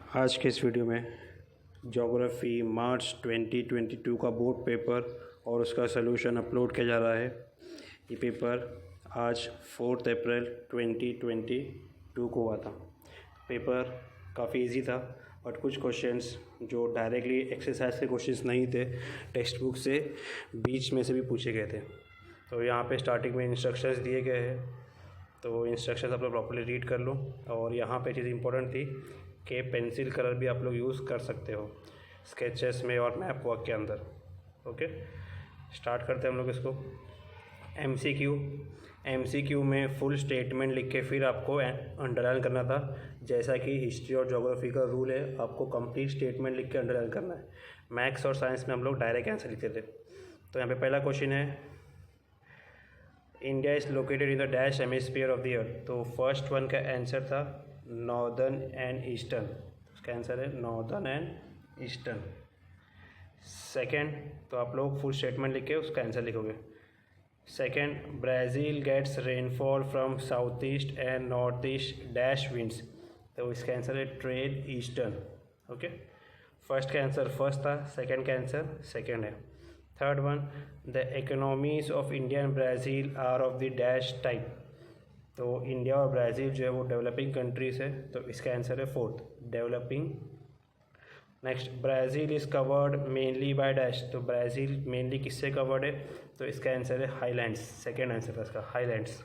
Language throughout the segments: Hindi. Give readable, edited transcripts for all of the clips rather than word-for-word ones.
आज के इस वीडियो में ज्योग्राफी मार्च 2022 का बोर्ड पेपर और उसका सलूशन अपलोड किया जा रहा है। ये पेपर आज 4 अप्रैल 2022 को हुआ था। पेपर काफ़ी इजी था, बट कुछ क्वेश्चंस जो डायरेक्टली एक्सरसाइज के क्वेश्चंस नहीं थे, टेक्स्ट बुक से बीच में से भी पूछे गए थे। तो यहाँ पे स्टार्टिंग में इंस्ट्रक्शंस दिए गए हैं, तो इंस्ट्रक्शंस आप लोग प्रॉपर्ली रीड कर लो। और यहाँ पे चीज़ इंपॉर्टेंट थी कि पेंसिल कलर भी आप लोग यूज़ कर सकते हो स्केचेस में और मैप वर्क के अंदर। ओके, स्टार्ट करते हैं हम लोग इसको। एमसीक्यू में फुल स्टेटमेंट लिख के फिर आपको अंडरलाइन करना था। जैसा कि हिस्ट्री और ज्योग्राफी का रूल है, आपको कंप्लीट स्टेटमेंट लिख के अंडरलाइन करना है। मैथ्स और साइंस में हम लोग डायरेक्ट आंसर लिखते थे। तो यहाँ पे पहला क्वेश्चन है, India is located in the dash hemisphere of the earth. तो फर्स्ट वन का आंसर था नॉर्दर्न एंड ईस्टर्न। उसका आंसर है नॉर्दर्न एंड ईस्टर्न। सेकंड, तो आप लोग फुल स्टेटमेंट लिख के उसका आंसर लिखोगे। Second, Brazil gets rainfall from south east and north east dash winds. तो इसका आंसर है ट्रेड ईस्टर्न। ओके, फर्स्ट का आंसर फर्स्ट था, सेकंड का आंसर सेकंड है। Third one, the economies of India and Brazil are of the dash type. तो इंडिया और ब्राज़ील जो है वो डेवलपिंग कंट्रीज़ है, तो इसका आंसर है fourth, developing. Next, Brazil is covered mainly by dash. तो ब्राज़ील मेनली किससे कवर्ड है? तो इसका आंसर है हाईलैंड्स। सेकेंड आंसर था इसका, हाईलैंड्स।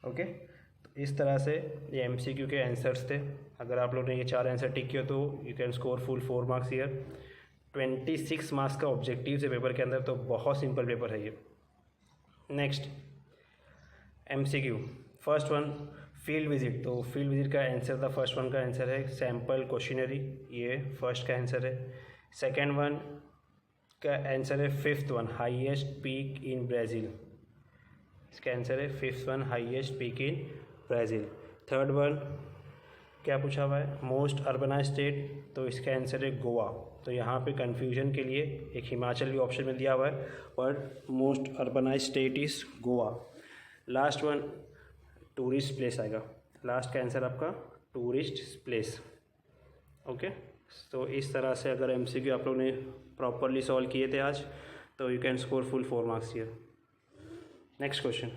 ओके, तो इस तरह से ये एमसीक्यू के आंसर्स थे। अगर आप लोग ने ये 4 आंसर टिक किया तो you can score full 4 marks year. 26 marks का ऑब्जेक्टिव है पेपर के अंदर, तो बहुत सिंपल पेपर है ये। Next MCQ, first one field visit. तो फील्ड विजिट का आंसर था, फर्स्ट वन का आंसर है सैम्पल क्वेश्चनरी, ये फर्स्ट का आंसर है। सेकेंड वन का आंसर है fifth one, highest peak in Brazil. इसका आंसर है fifth one, highest peak in Brazil. Third one क्या पूछा हुआ है, मोस्ट अर्बनाइज स्टेट। तो इसका आंसर है गोवा। तो यहाँ पे कन्फ्यूजन के लिए एक हिमाचल भी ऑप्शन में दिया हुआ है, but most urbanise state is Goa. Last one tourist place आएगा। लास्ट का आंसर आपका टूरिस्ट प्लेस। ओके, तो इस तरह से अगर एमसीक्यू आप लोग ने प्रॉपरली सॉल्व किए थे आज, तो you can score full 4 marks here. Next question,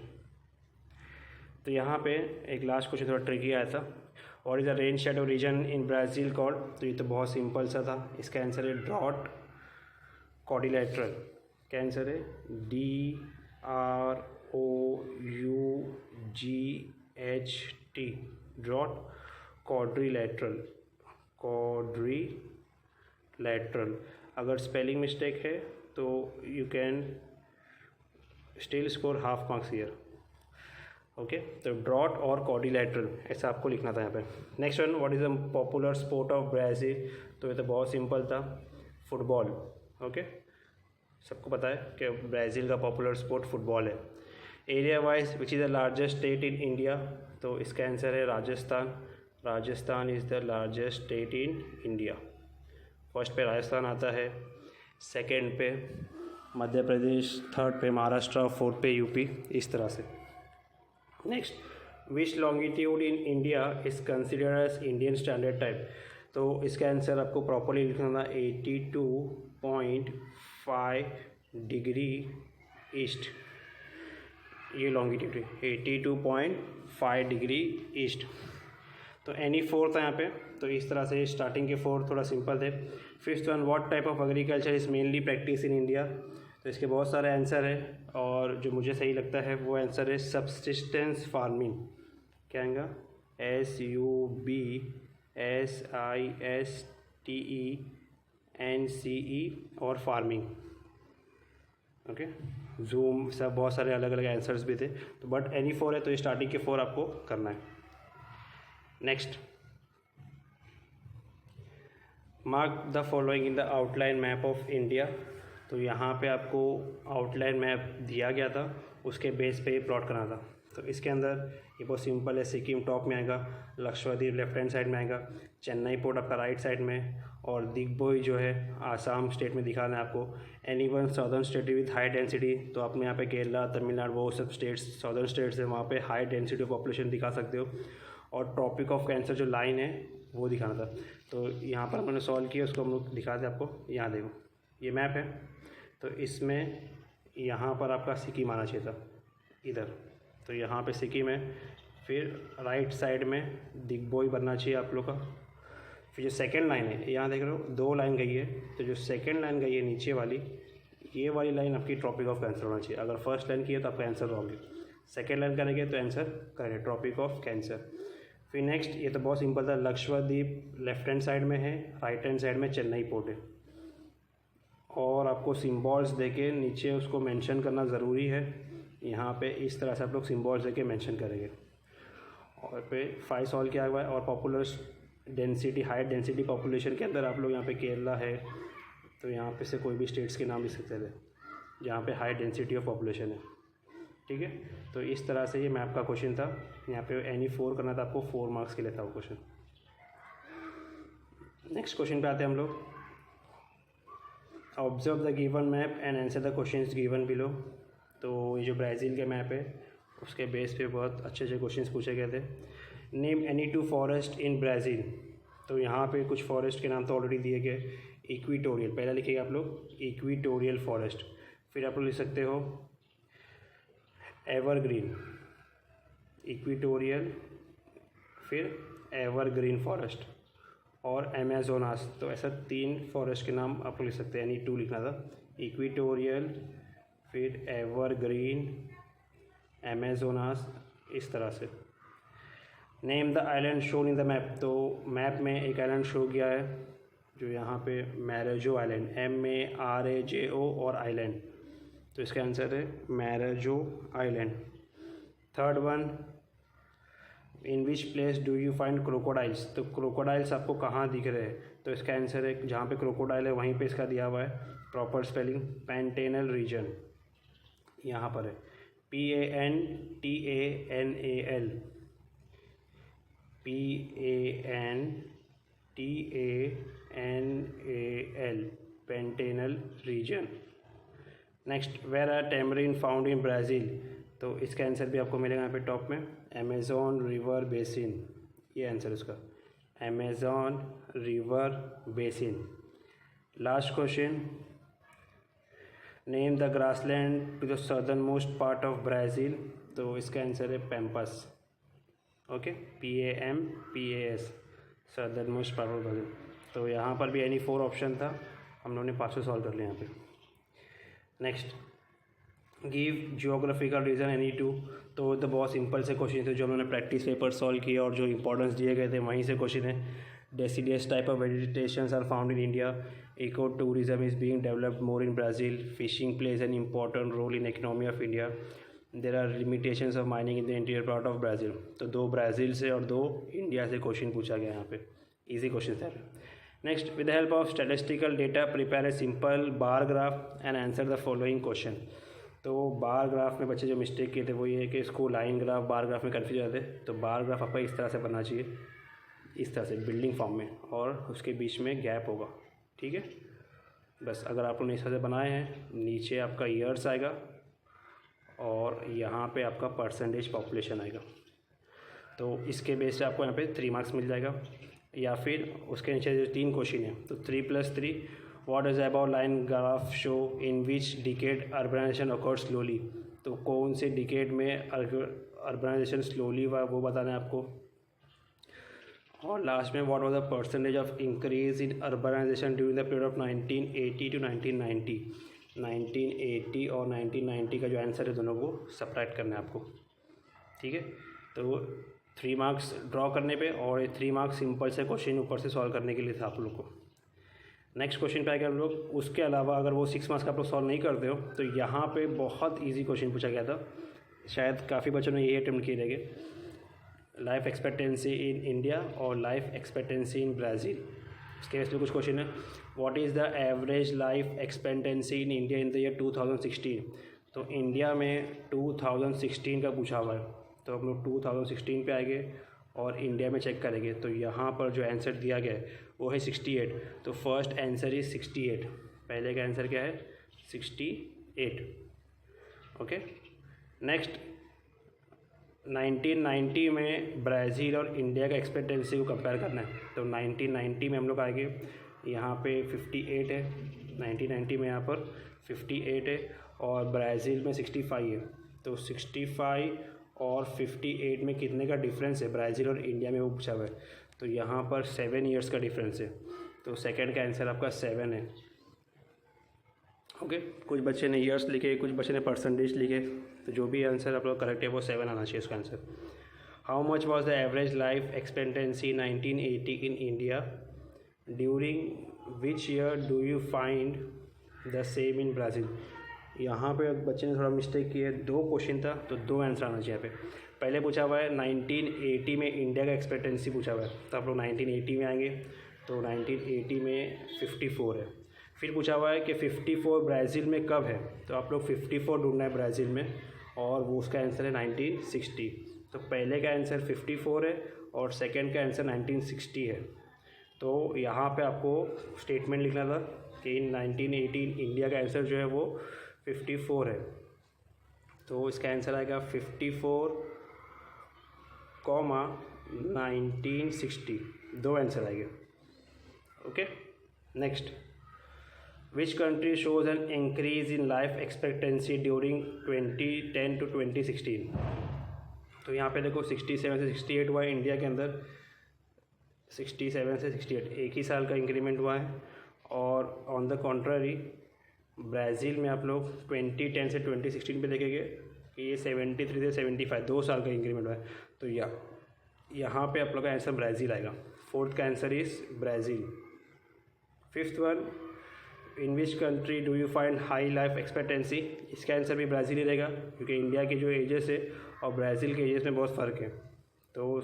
तो यहाँ पे एक लास्ट क्वेश्चन थोड़ा ट्रिकी आया था, और is the rain shadow reason in Brazil called. तो ये तो बहुत सिंपल सा था, इसका आंसर है ड्रॉट क्वाड्रिलेटरल। क्या आंसर है? DROUGHT, drought quadrilateral. अगर स्पेलिंग मिस्टेक है तो you can still score half marks here. Okay, तो ड्रॉट और क्वाड्रिलेटरल ऐसा आपको लिखना था यहाँ पे। Next one, what is the popular sport of Brazil. तो ये तो बहुत सिंपल था, फुटबॉल। ओके, सबको पता है कि ब्राज़ील का पॉपुलर स्पोर्ट फुटबॉल है। Area wise which is the largest state in India. तो इसका आंसर है Rajasthan. Rajasthan is the largest state in India. First पे राजस्थान आता है, सेकेंड पे मध्य प्रदेश, थर्ड पे महाराष्ट्र, फोर्थ पे यूपी, इस तरह से। Next, which longitude in India is considered as Indian standard type. तो इसका आंसर आपको प्रॉपरली लिखना था 82.5 डिग्री ईस्ट। ये लॉन्गिट्यूड है 82.5 डिग्री ईस्ट। तो एनी फोर था यहाँ पे। तो इस तरह से स्टार्टिंग के 4 थोड़ा सिंपल थे। Fifth one, what type of agriculture is mainly practice in India. तो इसके बहुत सारे आंसर है, और जो मुझे सही लगता है वो आंसर है सब्सिस्टेंस फार्मिंग। क्या आएगा? SUBSISTENCE और फार्मिंग। ओके, जूम, सब बहुत सारे अलग अलग आंसर्स भी थे, तो बट एनी 4 है, तो ये स्टार्टिंग के 4 आपको करना है। Next, mark the following in the outline map of India. तो यहाँ पे आपको आउटलाइन मैप दिया गया था, उसके बेस पे प्लॉट करना था। तो इसके अंदर ये बहुत सिंपल है, सिक्किम टॉप में आएगा, लक्षद्वीप लेफ्ट हैंड साइड में आएगा, चेन्नई पोर्ट आपका राइट साइड में, और दिग्बोई जो है आसाम स्टेट में दिखाना है आपको। Any one southern state with high density. तो आपने यहाँ पे केरला, तमिलनाडु, वो सब स्टेट्स सदर्न स्टेट्स है, वहाँ पे हाई डेंसिटी ऑफ पॉपुलेशन दिखा सकते हो। और ट्रॉपिक ऑफ कैंसर जो लाइन है वो दिखाना था। तो यहाँ पर हमने सॉल्व किया, उसको हम लोग दिखाते आपको। यहाँ देखो ये मैप है, तो इसमें यहाँ पर आपका सिक्किम आना चाहिए था इधर, तो यहाँ पे सिक्किम है। फिर राइट साइड में दिग्बोई बनना चाहिए आप लोग का। फिर जो सेकंड लाइन है, यहाँ देख रहे हो 2 लाइन गई है, तो जो सेकंड लाइन गई है नीचे वाली, ये वाली लाइन आपकी ट्रॉपिक ऑफ कैंसर होना चाहिए। अगर फर्स्ट लाइन की है तो आपका आंसर रॉन्ग है, सेकेंड लाइन करेंगे तो आंसर करेक्ट है, ट्रॉपिक ऑफ कैंसर। फिर नेक्स्ट, ये तो बहुत सिंपल था, लक्षद्वीप लेफ्ट हैंड साइड में है, राइट हैंड साइड में चेन्नई पोर्ट है। और आपको सिम्बॉल्स देके नीचे उसको मेंशन करना ज़रूरी है। यहाँ पे इस तरह से आप लोग सिम्बॉल्स देके मेंशन करेंगे। और पे 5 सॉल्व किया हुआ है। और popular density, high density population के अंदर आप लोग यहाँ पे केरला है, तो यहाँ पे से कोई भी स्टेट्स के नाम लिख सकते थे जहाँ पे हाई डेंसिटी ऑफ पॉपुलेशन है। ठीक है, तो इस तरह से ये मैप का क्वेश्चन था। यहाँ पे एनी 4 करना था आपको, 4 मार्क्स के लिए था वो क्वेश्चन। नेक्स्ट क्वेश्चन पे आते हैं हम लोग। Observe the given map and answer the questions given below. तो ये जो ब्राज़ील के मैप है उसके बेस पे बहुत अच्छे अच्छे क्वेश्चंस पूछे गए थे। नेम एनी 2 फॉरेस्ट इन ब्राज़ील। तो यहाँ पे कुछ फॉरेस्ट के नाम तो ऑलरेडी दिए गए। इक्विटोरियल पहला लिखिएगा आप लोग, इक्विटोरियल फॉरेस्ट। फिर आप लोग लिख सकते हो एवरग्रीन, इक्विटोरियल, फिर एवरग्रीन फॉरेस्ट और अमेजोनास। तो ऐसा 3 फॉरेस्ट के नाम आप लिख सकते हैं, यानी 2 लिखना था, इक्विटोरियल, फिर एवरग्रीन, अमेजोनास, इस तरह से। Name the island shown in the map. तो मैप में एक आइलैंड शो किया है जो यहाँ पे मैराजो आइलैंड, MARAJO और आइलैंड, तो इसका आंसर है Marajo island. Third one, in which place do you find crocodiles. तो क्रोकोडाइल्स आपको कहाँ दिख रहे हैं, तो इसका आंसर है जहाँ पे क्रोकोडाइल है वहीं पे इसका दिया हुआ है। प्रॉपर स्पेलिंग पैंटेनल रीजन, यहाँ पर है PANTANAL, PANTANAL, Pantanal region. Next, where are tamarin found in Brazil. तो इसका आंसर भी आपको मिलेगा यहाँ पे टॉप में, अमेज़न रिवर बेसिन, ये आंसर इसका, Amazon river basin. Last question, name the grassland to the southernmost part of Brazil. तो इसका आंसर है pampas, okay, PAMPAS, southernmost part of Brazil. तो यहाँ पर भी एनी 4 ऑप्शन था, हम लोगों ने 5 सॉल्व कर लिया यहाँ पे। Next, give geographical region any 2। तो द बहुत सिंपल से क्वेश्चन थे जो हम लोगों ने प्रैक्टिस पेपर सॉल्व किए और जो इंपॉर्टेंस दिए गए थे वहीं से क्वेश्चन है। Deciduous type of vegetations are found in India, ecotourism is being developed more in Brazil, fishing plays an important role in economy of India, there are limitations of mining in the interior part of Brazil. तो 2 ब्राज़ील से और 2 इंडिया से क्वेश्चन पूछा गया यहाँ पे, ईजी क्वेश्चन था। Next, with the help of statistical data prepare a simple bar graph and answer the following question. तो बार ग्राफ में बच्चे जो मिस्टेक किए थे वो ये है कि इसको लाइन ग्राफ बार ग्राफ में कन्फ्यूज जाते थे। तो बार ग्राफ आपका इस तरह से बनना चाहिए, इस तरह से बिल्डिंग फॉर्म में, और उसके बीच में गैप होगा। ठीक है, बस अगर आप लोगों ने इस तरह से बनाए हैं, नीचे आपका ईयर्स आएगा और यहाँ पे आपका परसेंटेज पॉपुलेशन आएगा। तो इसके बेस से आपको यहाँ पे 3 मार्क्स मिल जाएगा। या फिर उसके नीचे जो 3 क्वेश्चन है, तो 3+3, what is about line graph show in which decade urbanisation occurred slowly. तो कौन से डिकेड में अर्बनाइजेशन स्लोली हुआ वो बताना है आपको। और लास्ट में what was the percentage of increase in urbanisation during the period of 1980 to 1990। 1980 और 1990 का जो आंसर है दोनों को सब्ट्रैक्ट करना है आपको। ठीक है, तो 3 मार्क्स ड्रॉ करने पे और 3 मार्क्स सिंपल से क्वेश्चन ऊपर से सॉल्व करने के लिए था आप लोग को। नेक्स्ट क्वेश्चन पे आएगा हम लोग। उसके अलावा अगर वो 6 मार्क्स का आप लोग सॉल्व नहीं करते हो तो यहाँ पे बहुत इजी क्वेश्चन पूछा गया था, शायद काफ़ी बच्चों ने यही अटेम्प्ट किए रहेंगे। लाइफ एक्सपेक्टेंसी इन इंडिया और लाइफ एक्सपेक्टेंसी इन ब्राज़ील, इसके वजह से कुछ क्वेश्चन है। What is the average life expectancy in India in the year 2016। तो इंडिया में 2016 का पूछा हुआ है, तो हम लोग 2016 पे आएंगे और इंडिया में चेक करेंगे। तो यहाँ पर जो आंसर दिया गया है वो है 68। तो फर्स्ट आंसर इज 68, पहले का आंसर क्या है 68। ओके, नेक्स्ट 1990 में ब्राज़ील और इंडिया का एक्सपेक्टेंसी को कंपेयर करना है। तो 1990 में हम लोग आगे यहाँ पे 58 है, 1990 में यहाँ पर 58 है और ब्राज़ील में 65 है। तो 65 और 58 में कितने का डिफरेंस है ब्राज़ील और इंडिया में, वो पूछा हुआ है। तो यहाँ पर 7 ईयर्स का डिफरेंस है। तो सेकंड का आंसर आपका 7 है। ओके, कुछ बच्चे ने ईयर्स लिखे, कुछ बच्चे ने परसेंटेज लिखे, तो जो भी आंसर आप लोग करेक्ट है वो 7 आना चाहिए उसका answer. How much was the average life expectancy 1980 in India, during which year do you find the same in Brazil. यहाँ पे बच्चे ने थोड़ा मिस्टेक की है, 2 क्वेश्चन था तो 2 आंसर आना चाहिए यहाँ पे। पहले पूछा हुआ है 1980 में इंडिया का एक्सपेक्टेंसी पूछा हुआ है, तो आप लोग 1980 में आएंगे। तो 1980 में 54 है। फिर पूछा हुआ है कि 54 ब्राज़ील में कब है, तो आप लोग 54 ढूंढना है ब्राज़ील में, और वो उसका आंसर है 1960। तो पहले का आंसर 54 है और सेकंड का आंसर 1960 है। तो यहाँ पे आपको स्टेटमेंट लिखना था कि इन 1980 इंडिया का आंसर जो है वो 54 है। तो इसका आंसर आएगा 54, 1960, 2 आंसर आएंगे। Okay, next, which country shows an increase in life expectancy during 2010 to 2016। तो यहाँ पे देखो 67 से 68 हुआ है इंडिया के अंदर, 67 से 68 एक ही साल का इंक्रीमेंट हुआ है। और ऑन द कॉन्ट्ररी ब्राज़ील में आप लोग 2010 से 2016 पे देखेंगे कि ये 73 से 75 2 साल का इंक्रीमेंट हुआ है। तो यहाँ पे आप लोग का आंसर ब्राज़ील आएगा। फोर्थ का answer is Brazil. Fifth one, in which country do you find high life expectancy. इसका आंसर भी ब्राज़ील ही रहेगा, क्योंकि इंडिया की जो एजेस है और ब्राज़ील के एजेस में बहुत फ़र्क है। तो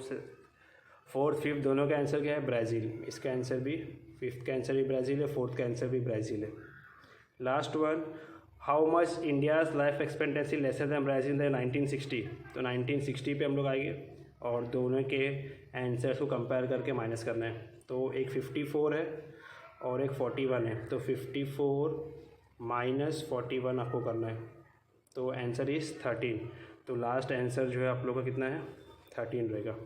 फोर्थ फिफ्थ दोनों का आंसर क्या है, ब्राज़ील। इसका आंसर भी, फिफ्थ का आंसर भी ब्राज़ील है, फोर्थ का आंसर भी ब्राज़ील है। Last one, how much India's life expectancy lesser than Brazil in 1960। तो 1960 पे हम लोग आएंगे और दोनों के आंसर्स को कंपेयर करके माइनस करना है। तो एक 54 है और एक 41 है। तो 54 माइनस 41 आपको करना है। तो आंसर इज़ 13। तो लास्ट आंसर जो है आप लोग का कितना है, 13 रहेगा।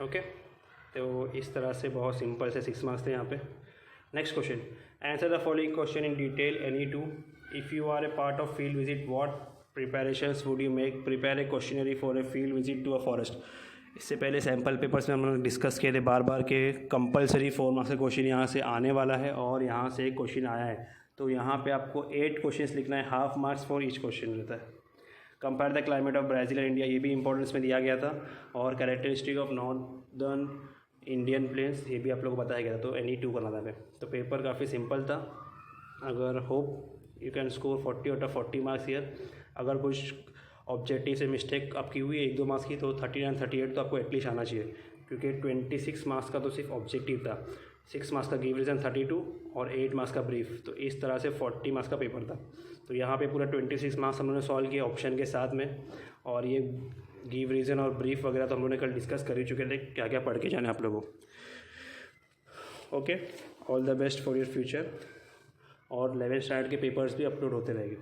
ओके, तो इस तरह से बहुत सिंपल से 6 मार्क्स थे यहाँ पे। Next question, answer the following question in detail any two. If you are a part of field visit, what preparations would you make. Prepare a questionnaire for a field visit to a forest. इससे पहले सैम्पल पेपर्स में हम लोग डिस्कस किए थे बार बार के कंपलसरी 4 मार्क्स का क्वेश्चन यहाँ से आने वाला है और यहाँ से एक क्वेश्चन आया है। तो यहाँ पे आपको 8 क्वेश्चन लिखना है, half marks for each question रहता है। Compare the climate of Brazil and India, ये भी इंपॉर्टेंस में दिया गया था। और characteristic of northern Indian plains, ये भी आप लोग को बताया गया था। तो any 2 करना था पे। तो पेपर काफ़ी सिंपल था। अगर hope you can score 40 out of 40 marks year. अगर कुछ ऑब्जेक्टिव से मिस्टेक आपकी हुई 1-2 मार्क्स की, तो 39 38 तो आपको एटलीस्ट आना चाहिए, क्योंकि 26 मार्क्स का तो सिर्फ ऑब्जेक्टिव था, 6 मार्क्स का गिव रीज़न 32 और 8 मार्क्स का ब्रीफ। तो इस तरह से 40 मार्क्स का पेपर था। तो यहाँ पे पूरा 26 मार्क्स हम लोगों ने सॉल्व किया ऑप्शन के साथ में। और ये गिव रीज़न और ब्रीफ वगैरह तो हम लोगों ने कल डिस्कस कर ही चुके थे, क्या क्या पढ़ के जाना है आप लोगों को। Okay, all the best for your future. और 11th स्टैंडर्ड के पेपर्स भी अपलोड होते रहेंगे।